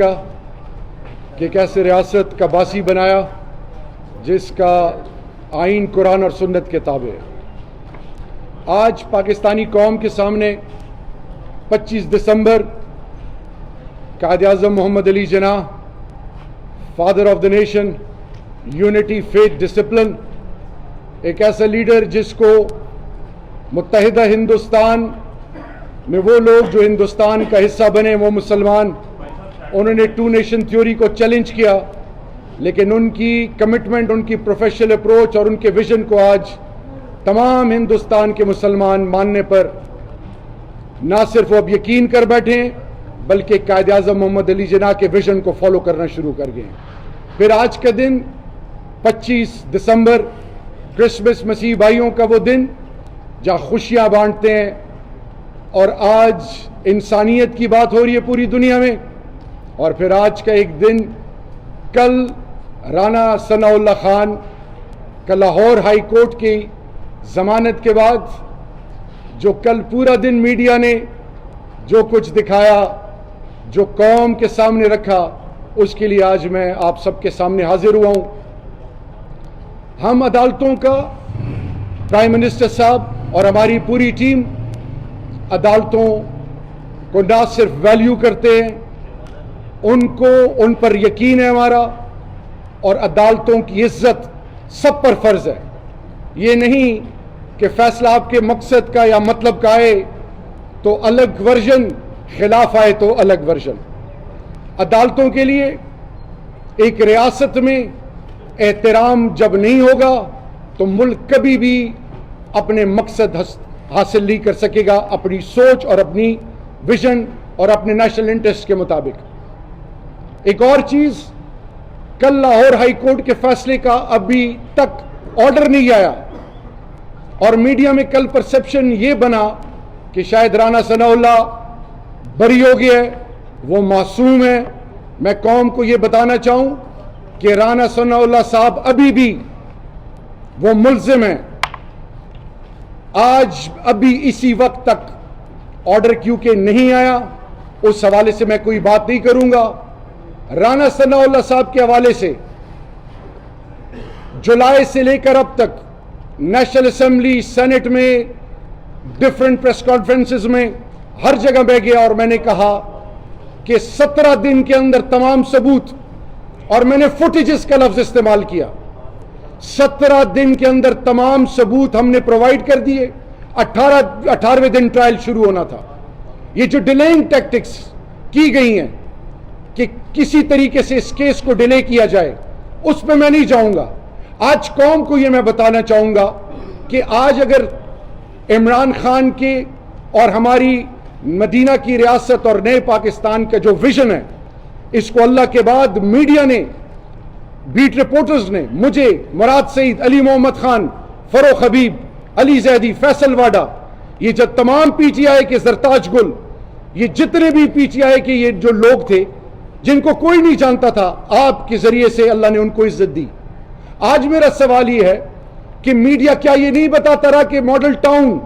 کہ کیسے ریاست کا باسی بنایا جس کا آئین قرآن اور سنت کے تابع ہے۔ آج پاکستانی قوم کے سامنے 25 دسمبر Quaid Azam Muhammad Ali Jinnah, father of the nation, unity, faith, discipline, ایک ایسا لیڈر جس کو متحدہ ہندوستان میں وہ لوگ جو ہندوستان کا حصہ بنے وہ مسلمان، انہوں نے ٹو نیشن تھیوری کو چیلنج کیا، لیکن ان کی کمٹمنٹ، ان کی پروفیشنل اپروچ اور ان کے ویژن کو آج تمام ہندوستان کے مسلمان ماننے پر نہ صرف وہ اب یقین کر بیٹھے ہیں بلکہ قائد اعظم محمد علی جناح کے ویژن کو فالو کرنا شروع کر گئے ہیں۔ پھر آج کا دن 25 دسمبر کرسمس، مسیح بھائیوں کا وہ دن جہاں خوشیاں بانٹتے ہیں، اور آج انسانیت کی بات ہو رہی ہے پوری دنیا میں۔ اور پھر آج کا ایک دن، کل رانا ثناء اللہ خان کا لاہور ہائی کورٹ کی ضمانت کے بعد جو کل پورا دن میڈیا نے جو کچھ دکھایا، جو قوم کے سامنے رکھا، اس کے لیے آج میں آپ سب کے سامنے حاضر ہوا ہوں۔ ہم عدالتوں کا، پرائم منسٹر صاحب اور ہماری پوری ٹیم عدالتوں کو نہ صرف ویلیو کرتے ہیں، ان پر یقین ہے ہمارا، اور عدالتوں کی عزت سب پر فرض ہے۔ یہ نہیں کہ فیصلہ آپ کے مقصد کا یا مطلب کا آئے تو الگ ورژن، خلاف آئے تو الگ ورژن۔ عدالتوں کے لیے ایک ریاست میں احترام جب نہیں ہوگا تو ملک کبھی بھی اپنے مقصد حاصل نہیں کر سکے گا، اپنی سوچ اور اپنی ویژن اور اپنے نیشنل انٹرسٹ کے مطابق۔ ایک اور چیز، کل لاہور ہائی کورٹ کے فیصلے کا ابھی تک آرڈر نہیں آیا، اور میڈیا میں کل پرسپشن یہ بنا کہ شاید رانا ثناء اللہ بری ہو گیا ہے، وہ معصوم ہے۔ میں قوم کو یہ بتانا چاہوں کہ رانا ثناء اللہ صاحب ابھی بھی وہ ملزم ہیں۔ آج ابھی اسی وقت تک آرڈر کیونکہ نہیں آیا، اس حوالے سے میں کوئی بات نہیں کروں گا۔ رانا ثناء اللہ صاحب کے حوالے سے جولائی سے لے کر اب تک نیشنل اسمبلی، سینٹ میں، ڈیفرنٹ پریس کانفرنسز میں ہر جگہ میں گیا اور میں نے کہا کہ 17 دن کے اندر تمام ثبوت، اور میں نے فوٹیجز کا لفظ استعمال کیا، 17 دن کے اندر تمام ثبوت ہم نے پرووائڈ کر دیے۔ 18ویں دن ٹرائل شروع ہونا تھا۔ یہ جو ڈیلینگ ٹیکٹکس کی گئی ہیں کہ کسی طریقے سے اس کیس کو ڈیلے کیا جائے، اس پہ میں نہیں جاؤں گا۔ آج قوم کو یہ میں بتانا چاہوں گا کہ آج اگر عمران خان کے اور ہماری مدینہ کی ریاست اور نئے پاکستان کا جو ویژن ہے، اس کو اللہ کے بعد میڈیا نے، بیٹ رپورٹرز نے مجھے، مراد سعید، علی محمد خان، فروخ حبیب، علی زیدی، فیصل واڈا، یہ جو تمام پی ٹی آئی کے زرتاج گل، یہ جتنے بھی پی ٹی آئی کے یہ جو لوگ تھے جن کو کوئی نہیں جانتا تھا، آپ کے ذریعے سے اللہ نے ان کو عزت دی۔ آج میرا سوال یہ ہے کہ میڈیا کیا یہ نہیں بتاتا رہا کہ ماڈل ٹاؤن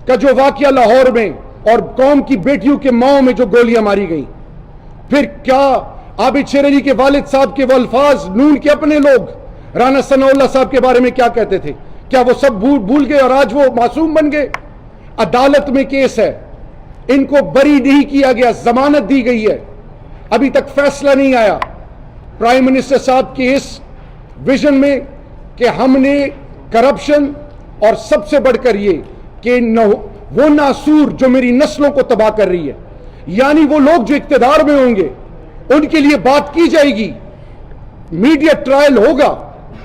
کا جو واقعہ لاہور میں اور قوم کی بیٹیوں کے ماؤں میں جو گولیاں ماری گئیں، پھر کیا عابد شیر علی کے والد صاحب کے وہ الفاظ، نون کے اپنے لوگ رانا ثناء اللہ صاحب کے بارے میں کیا کہتے تھے، کیا وہ سب بھول گئے اور آج وہ معصوم بن گئے؟ عدالت میں کیس ہے، ان کو بری نہیں کیا گیا، ضمانت دی گئی ہے، ابھی تک فیصلہ نہیں آیا۔ پرائم منسٹر صاحب کے اس ویژن میں کہ ہم نے کرپشن، اور سب سے بڑھ کر یہ کہ وہ ناسور جو میری نسلوں کو تباہ کر رہی ہے، یعنی وہ لوگ جو اقتدار میں ہوں گے ان کے لیے بات کی جائے گی، میڈیا ٹرائل ہوگا،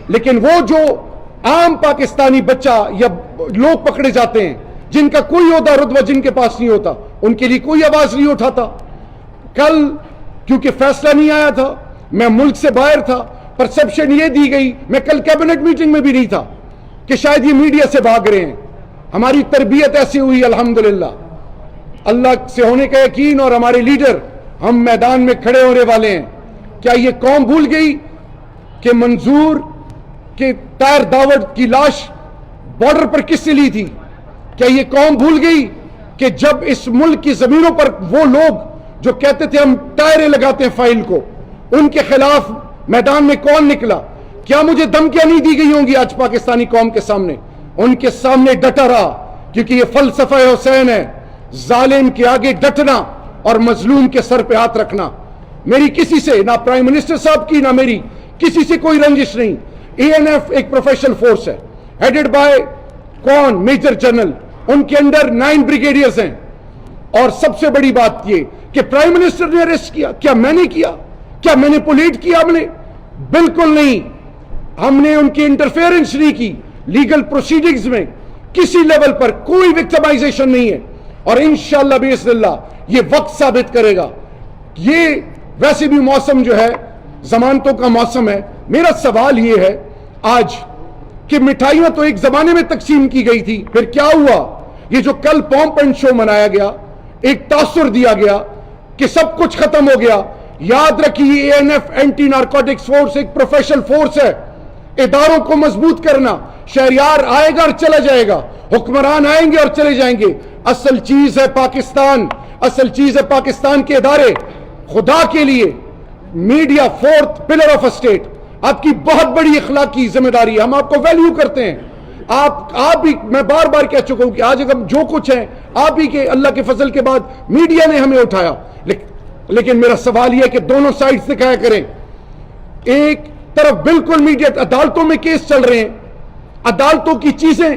لیکن وہ جو عام پاکستانی بچہ یا لوگ پکڑے جاتے ہیں جن کا کوئی عہدہ رتبہ جن کے پاس نہیں ہوتا، ان کے لیے کوئی آواز نہیں اٹھاتا۔ کل کیونکہ فیصلہ نہیں آیا تھا، میں ملک سے باہر تھا، پرسپشن یہ دی گئی، میں کل کیبنٹ میٹنگ میں بھی نہیں تھا، کہ شاید یہ میڈیا سے بھاگ رہے ہیں۔ ہماری تربیت ایسی ہوئی الحمدللہ، اللہ سے ہونے کا یقین، اور ہمارے لیڈر، ہم میدان میں کھڑے ہونے والے ہیں۔ کیا یہ قوم بھول گئی کہ منظور کے طاہر داوڑ کی لاش بارڈر پر کس سے لی تھی؟ کیا یہ قوم بھول گئی کہ جب اس ملک کی زمینوں پر وہ لوگ جو کہتے تھے ہم ٹائریں لگاتے ہیں فائل کو، ان کے خلاف میدان میں کون نکلا؟ کیا مجھے دھمکیاں نہیں دی گئی ہوں گی آج پاکستانی قوم کے سامنے؟ ان کے سامنے ڈٹا رہا، کیونکہ یہ فلسفہ حسین ہے، ظالم کے آگے ڈٹنا اور مظلوم کے سر پہ ہاتھ رکھنا۔ میری کسی سے، نہ پرائم منسٹر صاحب کی نہ میری کسی سے کوئی رنجش نہیں۔ اے این ایف ایک پروفیشنل فورس ہے، ہیڈڈ بائی کون؟ میجر جنرل، ان کے انڈر 9 بریگیڈیئرز ہیں۔ اور سب سے بڑی بات یہ کہ پرائم منسٹر نے اریسٹ کیا، کیا میں نے کیا؟ کیا مینیپولیٹ کیا ہم نے؟ بالکل نہیں، ہم نے ان کی انٹرفیئرنس نہیں کی۔ لیگل پروسیڈنگز میں کسی لیول پر کوئی وکٹمائزیشن نہیں ہے، اور انشاءاللہ باذن اللہ یہ وقت ثابت کرے گا۔ یہ ویسے بھی موسم جو ہے ضمانتوں کا موسم ہے۔ میرا سوال یہ ہے آج کہ مٹھائیاں تو ایک زمانے میں تقسیم کی گئی تھی، پھر کیا ہوا؟ یہ جو کل پومپ اینڈ شو منایا گیا، ایک تاثر دیا گیا کہ سب کچھ ختم ہو گیا۔ یاد رکھیے A N F anti narcotics force ایک پروفیشنل فورس ہے۔ اداروں کو مضبوط کرنا، شہریار آئے گا اور چلا جائے گا، حکمران آئیں گے اور چلے جائیں گے، اصل چیز ہے پاکستان، اصل چیز ہے پاکستان کے ادارے۔ خدا کے لیے media 4th pillar of state, آپ کی بہت بڑی اخلاقی ذمہ داری ہے، ہم آپ کو ویلیو کرتے ہیں۔ آپ بھی، میں بار بار کہہ چکا ہوں کہ آج اگر جو کچھ ہے آپ ہی کے اللہ کے فضل کے بعد میڈیا نے ہمیں اٹھایا، لیکن میرا سوال یہ ہے کہ دونوں سائڈ دکھایا کریں۔ ایک طرف بالکل میڈیا، عدالتوں میں کیس چل رہے ہیں، عدالتوں کی چیزیں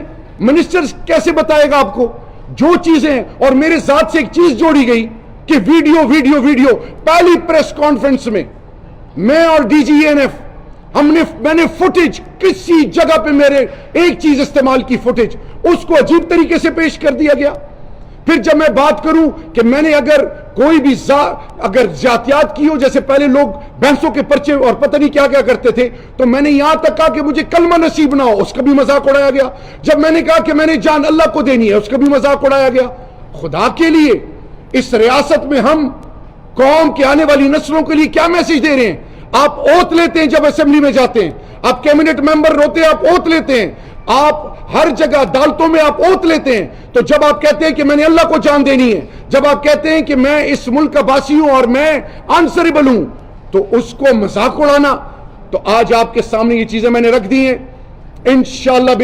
منسٹر کیسے بتائے گا آپ کو جو چیزیں؟ اور میرے ذات سے ایک چیز جوڑی گئی کہ ویڈیو پہلی پریس کانفرنس میں میں اور ڈی جی این ایف میں نے فوٹیج کسی جگہ پہ میرے ایک چیز استعمال کی، فوٹیج، اس کو عجیب طریقے سے پیش کر دیا گیا۔ پھر جب میں بات کروں کہ میں نے اگر کوئی بھی اگر زیادتیات کی ہو، جیسے پہلے لوگ بحثوں کے پرچے اور پتہ نہیں کیا کیا کرتے تھے، تو میں نے یہاں تک کہا کہ مجھے کلمہ نصیب نہ ہو، اس کا بھی مذاق اڑایا گیا۔ جب میں نے کہا کہ میں نے جان اللہ کو دینی ہے، اس کا بھی مذاق اڑایا گیا۔ خدا کے لیے اس ریاست میں ہم قوم کے آنے والی نسلوں کے لیے کیا میسج دے رہے ہیں؟ آپ اوت لیتے ہیں جب اسمبلی میں جاتے ہیں، آپ کیبنٹ ممبر ہوتے ہیں، آپ اوت لیتے ہیں، آپ ہر جگہ عدالتوں میں آپ اوت لیتے ہیں۔ تو جب آپ کہتے ہیں کہ میں نے اللہ کو جان دینی ہے، جب آپ کہتے ہیں کہ میں اس ملک کا باسی ہوں اور میں آنسریبل ہوں، تو اس کو مذاق اڑانا۔ تو آج آپ کے سامنے یہ چیزیں میں نے رکھ دی ہیں، انشاءاللہ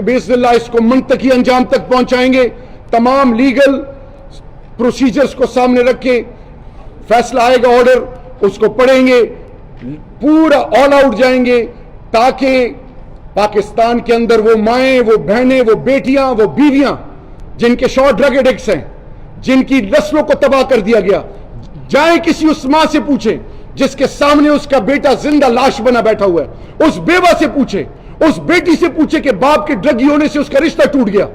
باذن اللہ اس کو منطقی انجام تک پہنچائیں گے۔ تمام لیگل پروسیجرز کو سامنے رکھ کے فیصلہ آئے گا، آرڈر، اس کو پڑھیں گے، پورا آل آؤٹ جائیں گے، تاکہ پاکستان کے اندر وہ مائیں، وہ بہنیں، وہ بیٹیاں، وہ بیویاں جن کے شوہر ڈرگ ایڈکٹس ہیں، جن کی نسلوں کو تباہ کر دیا گیا، جائیں کسی اس ماں سے پوچھیں جس کے سامنے اس کا بیٹا زندہ لاش بنا بیٹھا ہوا ہے، اس بیوہ سے پوچھیں، اس بیٹی سے پوچھیں کہ باپ کے ڈرگی ہونے سے اس کا رشتہ ٹوٹ گیا۔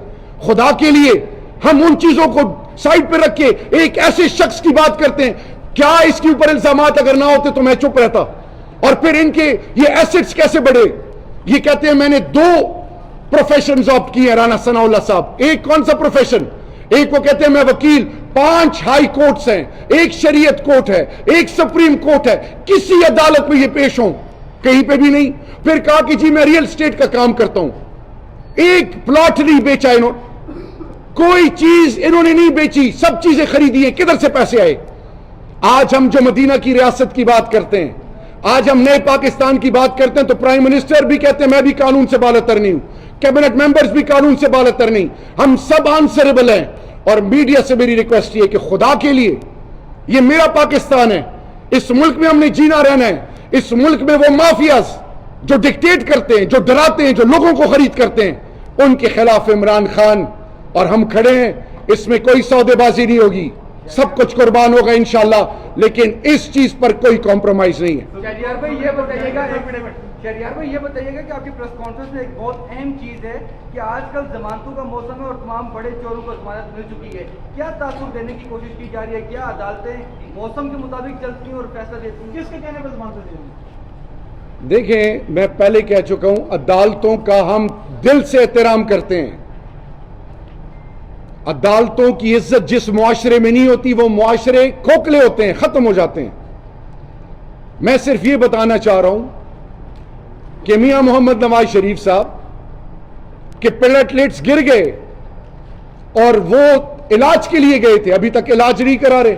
خدا کے لیے ہم ان چیزوں کو سائڈ پہ رکھ کے ایک ایسے شخص کی بات کرتے ہیں، کیا اس کے اوپر الزامات اگر نہ ہوتے تو میں چپ رہتا؟ اور پھر ان کے یہ ایسٹس کیسے بڑھے؟ یہ کہتے ہیں میں نے 2 پروفیشنز آپٹ کیے ہیں رانا ثناء اللہ صاحب۔ ایک کون سا پروفیشن؟ ایک وہ کہتے ہیں میں وکیل، 5 ہائی کورٹس ہیں، ایک شریعت کورٹ ہے، ایک سپریم کورٹ ہے، کسی عدالت میں یہ پیش ہوں؟ کہیں پہ بھی نہیں۔ پھر کہا کہ جی میں ریل اسٹیٹ کا کام کرتا ہوں، ایک پلاٹ نہیں بیچا انہوں نے، کوئی چیز انہوں نے نہیں بیچی، سب چیزیں خریدی ہیں، کدھر سے پیسے آئے؟ آج ہم جو مدینہ کی ریاست کی بات کرتے ہیں، آج ہم نئے پاکستان کی بات کرتے ہیں، تو پرائم منسٹر بھی کہتے ہیں میں بھی قانون سے بالاتر نہیں ہوں، کیبنٹ ممبرز بھی قانون سے بالاتر نہیں، ہم سب آنسریبل ہیں۔ اور میڈیا سے میری ریکویسٹ یہ کہ خدا کے لیے یہ میرا پاکستان ہے، اس ملک میں ہم نے جینا رہنا ہے۔ اس ملک میں وہ مافیاز جو ڈکٹیٹ کرتے ہیں، جو ڈراتے ہیں، جو لوگوں کو خرید کرتے ہیں، ان کے خلاف عمران خان اور ہم کھڑے ہیں۔ اس میں کوئی سودے بازی نہیں ہوگی، سب کچھ قربان ہوگا انشاءاللہ، لیکن اس چیز پر کوئی کمپرومائز نہیں ہے۔ شہریار بھائی یہ بتائیے گا کہ آپ کی پریس کانفرنس میں ایک بہت اہم چیز ہے کہ آج کل ضمانتوں کا موسم ہے اور تمام بڑے چوروں کو ضمانت مل چکی ہے، کیا تاثر دینے کی کوشش کی جا رہی ہے؟ کیا عدالتیں موسم کے مطابق چلتی ہیں اور فیصلہ دیتی ہیں؟ کس کے کہنے پر ضمانتیں دی ہیں؟ دیکھیں، میں پہلے کہہ چکا ہوں، عدالتوں کا ہم دل سے احترام کرتے ہیں۔ عدالتوں کی عزت جس معاشرے میں نہیں ہوتی وہ معاشرے کھوکھلے ہوتے ہیں، ختم ہو جاتے ہیں۔ میں صرف یہ بتانا چاہ رہا ہوں کہ میاں محمد نواز شریف صاحب کے پلیٹلیٹس گر گئے اور وہ علاج کے لیے گئے تھے، ابھی تک علاج نہیں کرا رہے،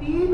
3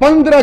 15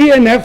ANF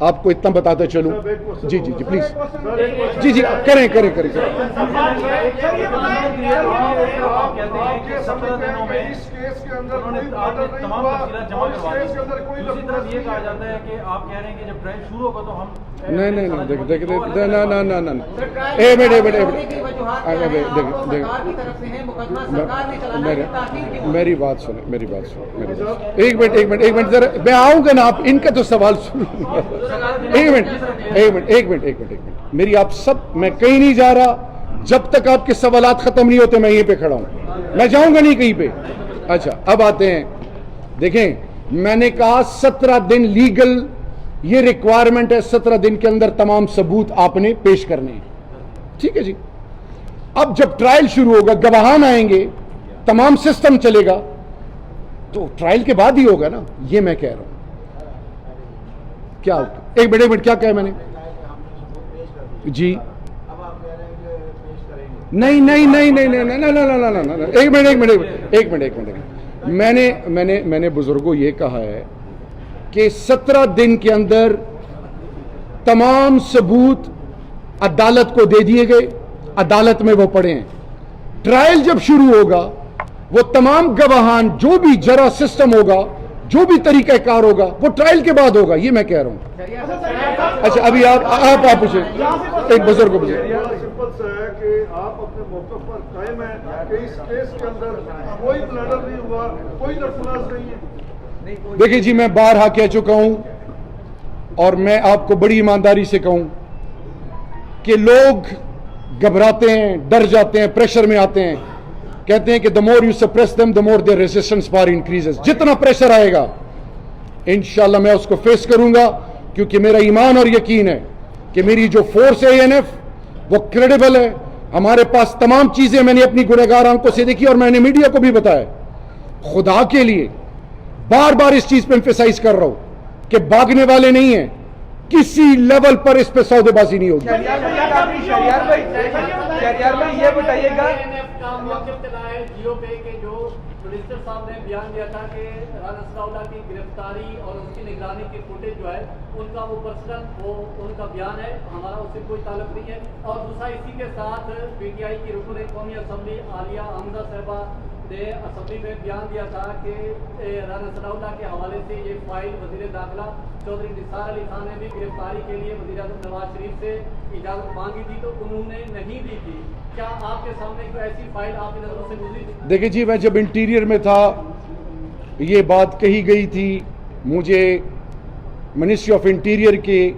آپ کو اتنا بتاتا چلوں. جی جی جی پلیز جی جی کریں. نہیں میری بات سنیں. ایک منٹ ذرا میں آؤں گا نا, آپ ان کا تو سوال سن. ایک منٹ میری آپ سب, میں کہیں نہیں جا رہا جب تک آپ کے سوالات ختم نہیں ہوتے. میں یہیں پہ کھڑا ہوں, میں جاؤں گا نہیں کہیں پہ. اچھا اب آتے ہیں. دیکھیں میں نے کہا 17 دن لیگل یہ ریکوائرمنٹ ہے, 17 دن کے اندر تمام ثبوت آپ نے پیش کرنے ہیں. ٹھیک ہے جی. اب جب ٹرائل شروع ہوگا, گواہان آئیں گے, تمام سسٹم چلے گا, تو ٹرائل کے بعد ہی ہوگا نا. یہ میں کہہ رہا ہوں. کیا ایک منٹ کیا کہا میں نے جی؟ نہیں ایک منٹ میں نے بزرگوں یہ کہا ہے کہ 17 دن کے اندر تمام ثبوت عدالت کو دے دیے گئے, عدالت میں وہ پڑے ہیں. ٹرائل جب شروع ہوگا وہ تمام گواہان, جو بھی جرا سسٹم ہوگا, جو بھی طریقہ کار ہوگا, وہ ٹرائل کے بعد ہوگا. یہ میں کہہ رہا ہوں. اچھا ابھی آپ پوچھیں, ایک بزرگ کو پوچھیں. سمپل سا ہے کہ آپ اپنے موقف پر قائم ہیں کہ اس کیس کے اندر کوئی بلڈر نہیں ہوا, کوئی نفناز نہیں ہے. دیکھیں جی, میں بارہا کہہ چکا ہوں اور میں آپ کو بڑی ایمانداری سے کہوں کہ لوگ گھبراتے ہیں, ڈر جاتے ہیں, پریشر میں آتے ہیں, کہتے ہیں کہ the more you suppress them the more their resistance power increases. جتنا پریشر آئے گا انشاءاللہ میں اس کو فیس کروں گا, کیونکہ میرا ایمان اور یقین ہے کہ میری جو فورس ہے ANF وہ کریڈیبل ہے. ہمارے پاس تمام چیزیں میں نے اپنی گنہگار آنکھوں سے دیکھی, اور میں نے میڈیا کو بھی بتایا. خدا کے لیے بار بار اس چیز پہ ایمفیسائز کر رہا ہوں کہ بھاگنے والے نہیں ہیں, کسی لیول پر اس پہ سودے بازی نہیں ہوگی. شہریار بھائی یہ بتائیے گا کا موقف چلا ہے جیو پہ کہ جو منسٹر صاحب نے بیان دیا تھا کہ رانا ثناءاللہ کی گرفتاری اور اس کی نگرانی کی فوٹیج جو ہے ان کا وہ پرسنل وہ ان کا بیان ہے, ہمارا اس سے کوئی تعلق نہیں ہے. اور دوسرا اسی کے ساتھ PTI کی رکن قومی اسمبلی عالیہ حمزہ صاحبہ نے اسمبلی میں بیان دیا تھا کہ رانا ثناءاللہ کے حوالے سے یہ فائل وزیر داخلہ چودھری نثار علی خان نے بھی گرفتاری کے لیے وزیر اعظم نواز شریف سے اجازت مانگی تھی تو انہوں نے نہیں دی تھی. کیا آپ کے سامنے کوئی ایسی فائل آپ کی نظروں سے گزری تھی؟ دیکھیں جی, میں جب انٹیریئر میں تھا یہ بات کہی گئی تھی, مجھے منسٹری آف انٹیریئر کے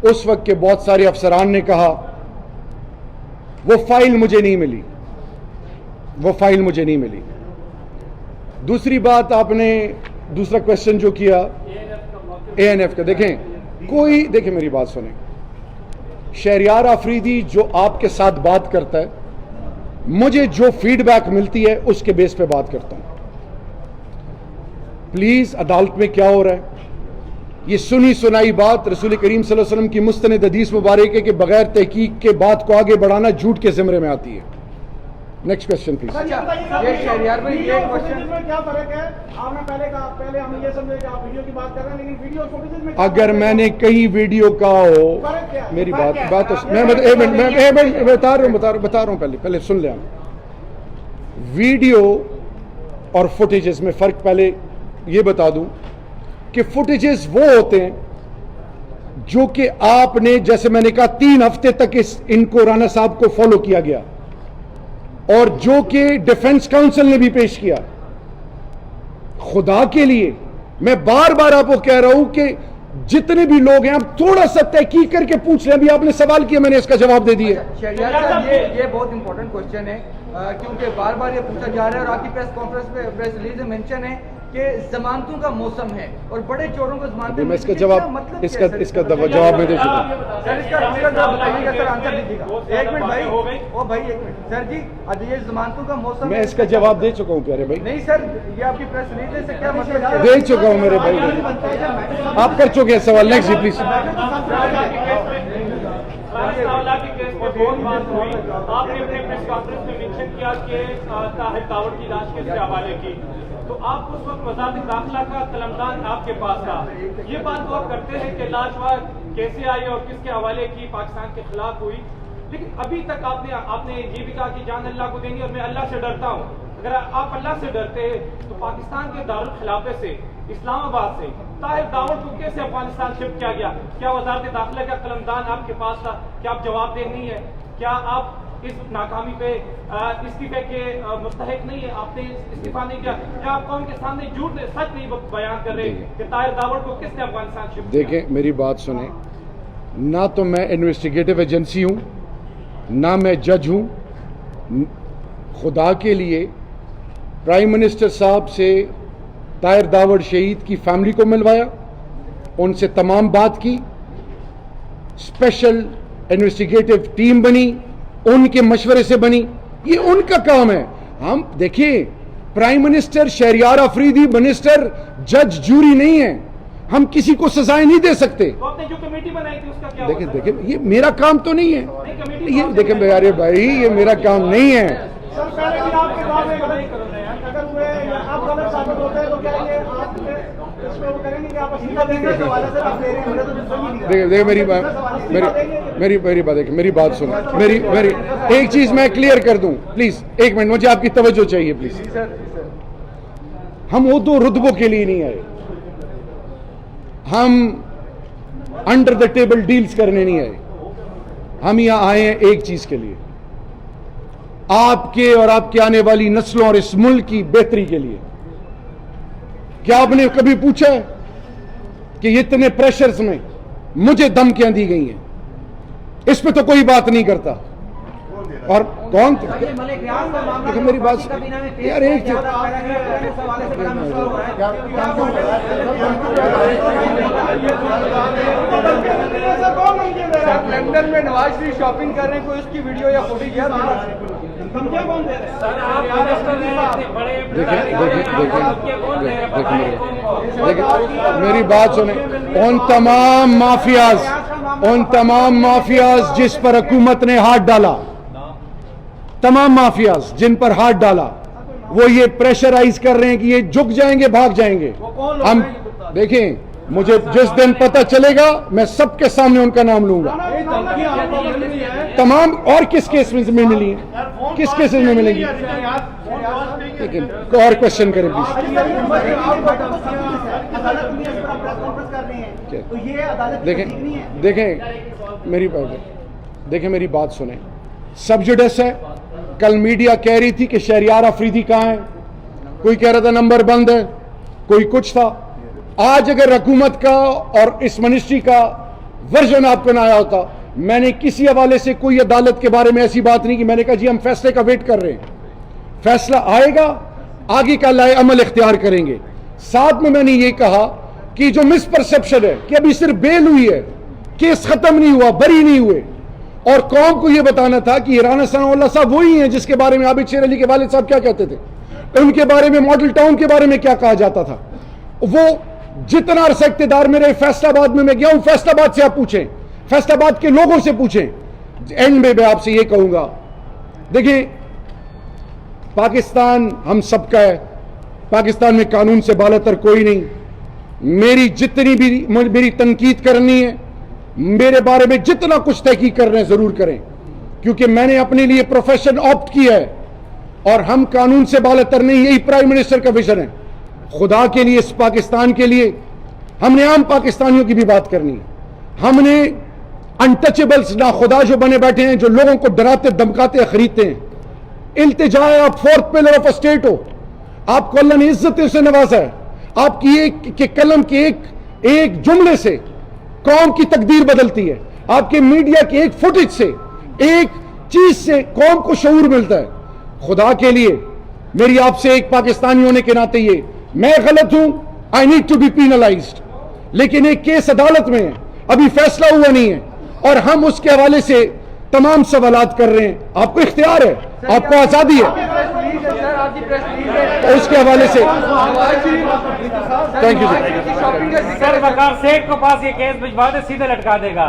اس وقت کے بہت سارے افسران نے کہا وہ فائل مجھے نہیں ملی. دوسری بات آپ نے دوسرا کوشچن جو کیا ANF کا, دیکھیں میری بات سنیں. شہریار آفریدی جو آپ کے ساتھ بات کرتا ہے, مجھے جو فیڈ بیک ملتی ہے اس کے بیس پہ بات کرتا ہوں. پلیز عدالت میں کیا ہو رہا ہے, یہ سنی سنائی بات رسول کریم صلی اللہ علیہ وسلم کی مستند حدیث مبارک ہے کہ بغیر تحقیق کے بات کو آگے بڑھانا جھوٹ کے زمرے میں آتی ہے. Next question please. شہریار بھائی یہ کیا فرق ہے, آپ نے پہلے ہم یہ سمجھے کہ آپ ویڈیو کی بات کر رہے ہیں, لیکن ویڈیو فوٹیج میں اگر میں نے کہیں ویڈیو کہا ہو, میری بات میں بتا رہا ہوں پہلے سن لیں. ویڈیو اور فوٹیجز میں فرق پہلے یہ بتا دوں کہ فوٹیجز وہ ہوتے ہیں جو کہ آپ نے, جیسے میں نے کہا 3 ہفتے تک ان کو رانا صاحب کو فالو کیا گیا, اور جو کہ ڈیفنس کاؤنسل نے بھی پیش کیا. خدا کے لیے میں بار بار آپ کو کہہ رہا ہوں کہ جتنے بھی لوگ ہیں آپ تھوڑا سا تحقیق کر کے پوچھ لیں. ابھی آپ نے سوال کیا, میں نے اس کا جواب دے دیا. شہریار صاحب یہ بہت امپورٹنٹ کوشچن ہے, کیونکہ بار بار یہ پوچھا جا رہا ہے, اور آپ کی پریس کانفرنس میں پریس ریلیز میں مینشن ہے کہ ضمانتوں کا موسم ہے اور بڑے چوروں کو ضمانتیں. میں اس کا جواب جواب میں دے چکا ہوں. سر اس کا جواب بتائیے گا, سر آنسر دیجیے گا. ایک منٹ بھائی, او بھائی ایک منٹ. سر جی یہ ضمانتوں کا موسم, میں اس کا جواب دے چکا ہوں پیارے بھائی. نہیں سر, یہ آپ کی پریس ریلیز سے کیا مطلب دے چکا ہوں میرے بھائی, آپ کر چکے ہیں سوال. Next ji please. آپ نے اپنے پریس کانفرنس میں مینشن کیا کہ طاہر کاوڑ کی لاش کے حوالے کی, تو آپ اس وقت وزارت داخلہ کا قلمدان آپ کے پاس تھا. یہ بات غور کرتے ہیں کہ لاش کیسے آئی اور کس کے حوالے کی پاکستان کے خلاف ہوئی, لیکن ابھی تک آپ نے یہ بھی کہا کہ جان اللہ کو دیں گے اور میں اللہ سے ڈرتا ہوں. اگر آپ اللہ سے ڈرتے ہیں تو پاکستان کے دارالخلافے سے, اسلام آباد سے طاہر داوڑ کو کیسے افغانستان شفٹ کیا گیا؟ کیا وزارت داخلہ کا قلمدان آپ کے پاس تھا؟ کیا آپ جواب دہ نہیں ہے؟ کیا آپ اس ناکامی پہ استعفے کے مستحق نہیں ہے؟ آپ نے استعفا نہیں کیا. کیا آپ قوم کے سامنے جھوٹ سچ نہیں بیان کر رہے کہ طاہر داوڑ کو کس نے افغانستان شفٹ کیا؟ دیکھیں میری بات سنیں, نہ تو میں انویسٹیگیٹو ایجنسی ہوں, نہ میں جج ہوں. خدا کے لیے پرائم منسٹر صاحب سے طاہر داوڑ شہید کی فیملی کو ملوایا, ان سے تمام بات کی, اسپیشل انویسٹیگیٹو ٹیم بنی, ان کے مشورے سے بنی. یہ ان کا کام ہے. ہم دیکھیں prime minister Shehryar Afridi minister جج جوری نہیں ہے, ہم کسی کو سزائیں نہیں دے سکتے. جو کمیٹی بنائی تھی اس کا کیا ہوا؟ دیکھیں یہ میرا کام تو نہیں ہے. یہ دیکھیں یار بھائی, یہ میرا کام نہیں ہے. سر پہلے بھی آپ کے بعد اگر ہوئے یا آپ غلط ثابت ہوتے ہیں تو کیا یہ آپ اس میں وہ کریں گے کہ آپ استعفا دیں گے؟ دیکھیں میری بات سنیں. میری ایک چیز میں کلیئر کر دوں پلیز, ایک منٹ مجھے آپ کی توجہ چاہیے پلیز. ہم وہ دو رتبوں کے لیے نہیں آئے, ہم انڈر دا ٹیبل ڈیلز کرنے نہیں آئے. ہم یہاں آئے ہیں ایک چیز کے لیے, آپ کے اور آپ کے آنے والی نسلوں اور اس ملک کی بہتری کے لیے. کیا آپ نے کبھی پوچھا ہے کہ اتنے پریشرز میں مجھے دھمکیاں دی گئی ہیں؟ اس پہ تو کوئی بات نہیں کرتا. اور کون میری بات یار ایک لندن میں نواز شریف شاپنگ کر رہے ہیں, کوئی اس کی ویڈیو یا فوٹو کیا؟ میری بات سنیں. ان تمام مافیاز جس پر حکومت نے ہاتھ ڈالا, تمام مافیاز جن پر ہاتھ ڈالا, وہ یہ پریشرائز کر رہے ہیں کہ یہ جھک جائیں گے, بھاگ جائیں گے. ہم دیکھیں, مجھے جس دن پتہ چلے گا میں سب کے سامنے ان کا نام لوں گا. تمام اور کس کیس میں ملی ہیں, کس کیس میں ملیں گی؟ لیکن اور کوشچن کریں پلیز. دیکھیں میری بات سنیں. سب جوڈس ہے. کل میڈیا کہہ رہی تھی کہ شہریار آفریدی کہاں ہے, کوئی کہہ رہا تھا نمبر بند ہے, کوئی کچھ تھا. آج اگر حکومت کا اور اس منسٹری کا ورژن آپ کو نہ آیا ہوتا, میں نے کسی حوالے سے کوئی عدالت کے بارے میں ایسی بات نہیں کی. میں نے کہا جی ہم فیصلے کا ویٹ کر رہے ہیں, فیصلہ آئے گا, آگے کا لائے عمل اختیار کریں گے. ساتھ میں نے یہ کہا کہ جو مس پرسپشن ہے کہ ابھی صرف بیل ہوئی ہے, کیس ختم نہیں ہوا, بری نہیں ہوئے, اور قوم کو یہ بتانا تھا کہ رانا ثناء اللہ صاحب وہی ہیں جس کے بارے میں عابد شیر علی کے والد صاحب کیا کہتے تھے, ان کے بارے میں ماڈل ٹاؤن کے بارے میں کیا کہا جاتا تھا. وہ جتنا عرصہ اقتدار میں رہے, فیصل آباد میں گیا ہوں, فیصل آباد سے آپ پوچھیں, فیصل آباد کے لوگوں سے پوچھیں. اینڈ میں آپ سے یہ کہوں گا, دیکھیں پاکستان ہم سب کا ہے, پاکستان میں قانون سے بالاتر کوئی نہیں. میری جتنی بھی میری تنقید کرنی ہے, میرے بارے میں جتنا کچھ تحقیق کر رہے ہیں ضرور کریں, کیونکہ میں نے اپنے لیے پروفیشن آپٹ کیا ہے, اور ہم قانون سے بالاتر نہیں. یہی پرائم منسٹر کا ویژن ہے. خدا کے لیے, اس پاکستان کے لیے ہم نے عام پاکستانیوں کی بھی بات کرنی ہے. ہم نے انٹچیبلز ناخدا جو بنے بیٹھے ہیں, جو لوگوں کو ڈراتے دھمکاتے خریدتے ہیں. التجا ہے, آپ فورتھ پلر آف اسٹیٹ ہو, آپ کو اللہ نے عزت سے نوازا ہے. آپ کی ایک قلم کے ایک جملے سے قوم کی تقدیر بدلتی ہے. آپ کے میڈیا کے ایک فوٹیج سے, ایک چیز سے قوم کو شعور ملتا ہے. خدا کے لیے میری آپ سے ایک پاکستانی ہونے کے ناطے یہ, میں غلط ہوں, I need to be penalised, لیکن ایک کیس عدالت میں ہے, ابھی فیصلہ ہوا نہیں ہے, اور ہم اس کے حوالے سے تمام سوالات کر رہے ہیں. آپ کو اختیار ہے, آپ کو آزادی ہے, اس کے حوالے سے تھینک یو سر. وقار سیٹھ کو پاس یہ کیس بھجوا دے, سیدھے لٹکا دے گا.